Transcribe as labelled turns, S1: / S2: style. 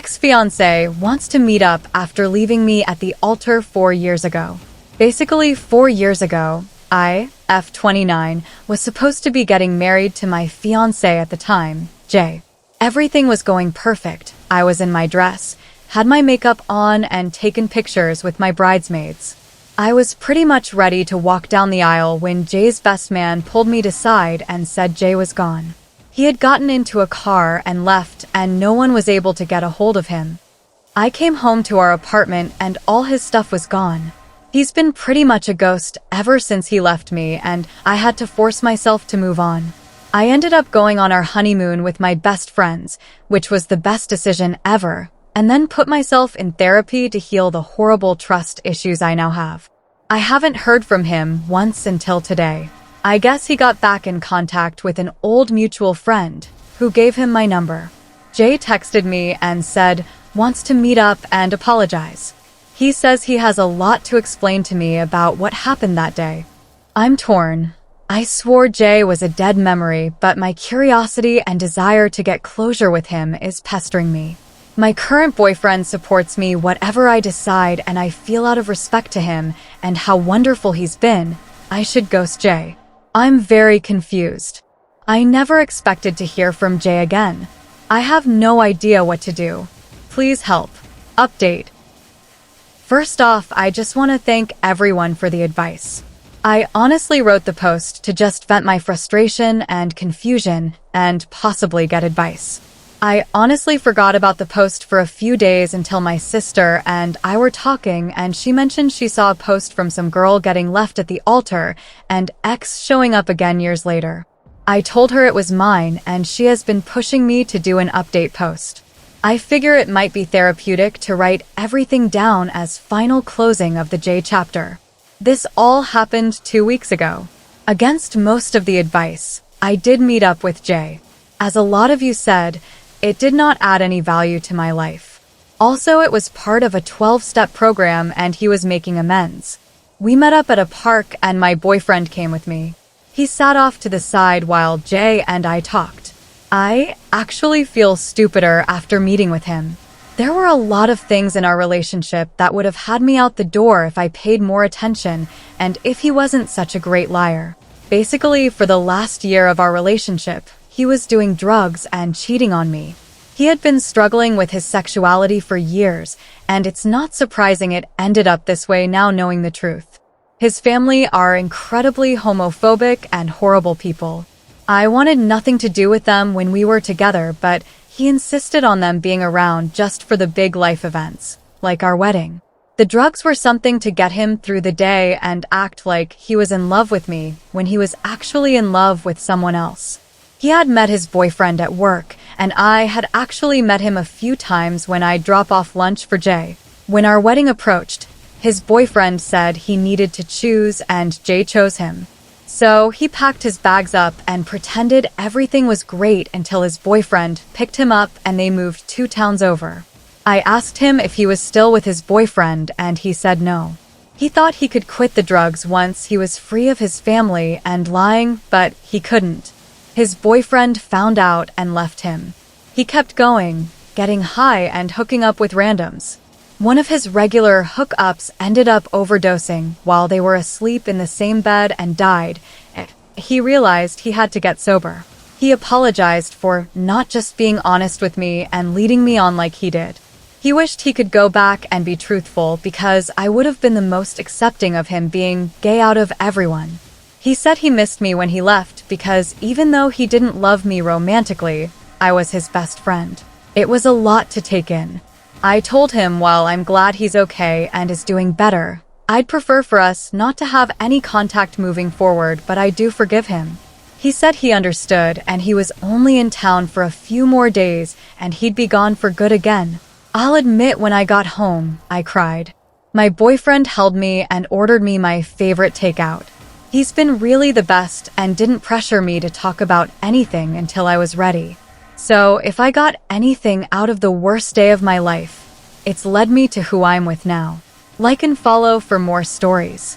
S1: ex-fiance wants to meet up after leaving me at the altar 4 years ago. Basically, 4 years ago, I, F29, was supposed to be getting married to my fiance at the time, Jay. Everything was going perfect. I was in my dress, had my makeup on, and taken pictures with my bridesmaids. I was pretty much ready to walk down the aisle when Jay's best man pulled me aside and said Jay was gone. He had gotten into a car and left, and no one was able to get a hold of him. I came home to our apartment and all his stuff was gone. He's been pretty much a ghost ever since he left me, and I had to force myself to move on. I ended up going on our honeymoon with my best friends, which was the best decision ever, and then put myself in therapy to heal the horrible trust issues I now have. I haven't heard from him once until today. I guess he got back in contact with an old mutual friend who gave him my number. Jay texted me and said, wants to meet up and apologize. He says he has a lot to explain to me about what happened that day. I'm torn. I swore Jay was a dead memory, but my curiosity and desire to get closure with him is pestering me. My current boyfriend supports me whatever I decide, and I feel out of respect to him and how wonderful he's been, I should ghost Jay. I'm very confused. I never expected to hear from Jay again. I have no idea what to do. Please help. Update. First off, I just want to thank everyone for the advice. I honestly wrote the post to just vent my frustration and confusion and possibly get advice. I honestly forgot about the post for a few days until my sister and I were talking, and she mentioned she saw a post from some girl getting left at the altar and X showing up again years later. I told her it was mine, and she has been pushing me to do an update post. I figure it might be therapeutic to write everything down as final closing of the J chapter. This all happened 2 weeks ago. Against most of the advice, I did meet up with Jay. As a lot of you said, it did not add any value to my life. Also, it was part of a 12-step program and he was making amends. We met up at a park and my boyfriend came with me. He sat off to the side while Jay and I talked. I actually feel stupider after meeting with him. There were a lot of things in our relationship that would have had me out the door if I paid more attention and if he wasn't such a great liar. Basically, for the last year of our relationship, he was doing drugs and cheating on me. He had been struggling with his sexuality for years, and it's not surprising it ended up this way now knowing the truth. His family are incredibly homophobic and horrible people. I wanted nothing to do with them when we were together, but he insisted on them being around just for the big life events, like our wedding. The drugs were something to get him through the day and act like he was in love with me when he was actually in love with someone else. He had met his boyfriend at work, and I had actually met him a few times when I'd drop off lunch for Jay. When our wedding approached, his boyfriend said he needed to choose, and Jay chose him. So he packed his bags up and pretended everything was great until his boyfriend picked him up and they moved 2 towns over. I asked him if he was still with his boyfriend, and he said no. He thought he could quit the drugs once he was free of his family and lying, but he couldn't. His boyfriend found out and left him. He kept going, getting high and hooking up with randoms. One of his regular hookups ended up overdosing while they were asleep in the same bed and died. He realized he had to get sober. He apologized for not just being honest with me and leading me on like he did. He wished he could go back and be truthful because I would have been the most accepting of him being gay out of everyone. He said he missed me when he left because even though he didn't love me romantically, I was his best friend. It was a lot to take in. I told him while I'm glad he's okay and is doing better, I'd prefer for us not to have any contact moving forward, but I do forgive him. He said he understood and he was only in town for a few more days and he'd be gone for good again. I'll admit when I got home, I cried. My boyfriend held me and ordered me my favorite takeout. He's been really the best and didn't pressure me to talk about anything until I was ready. So if I got anything out of the worst day of my life, it's led me to who I'm with now. Like and follow for more stories.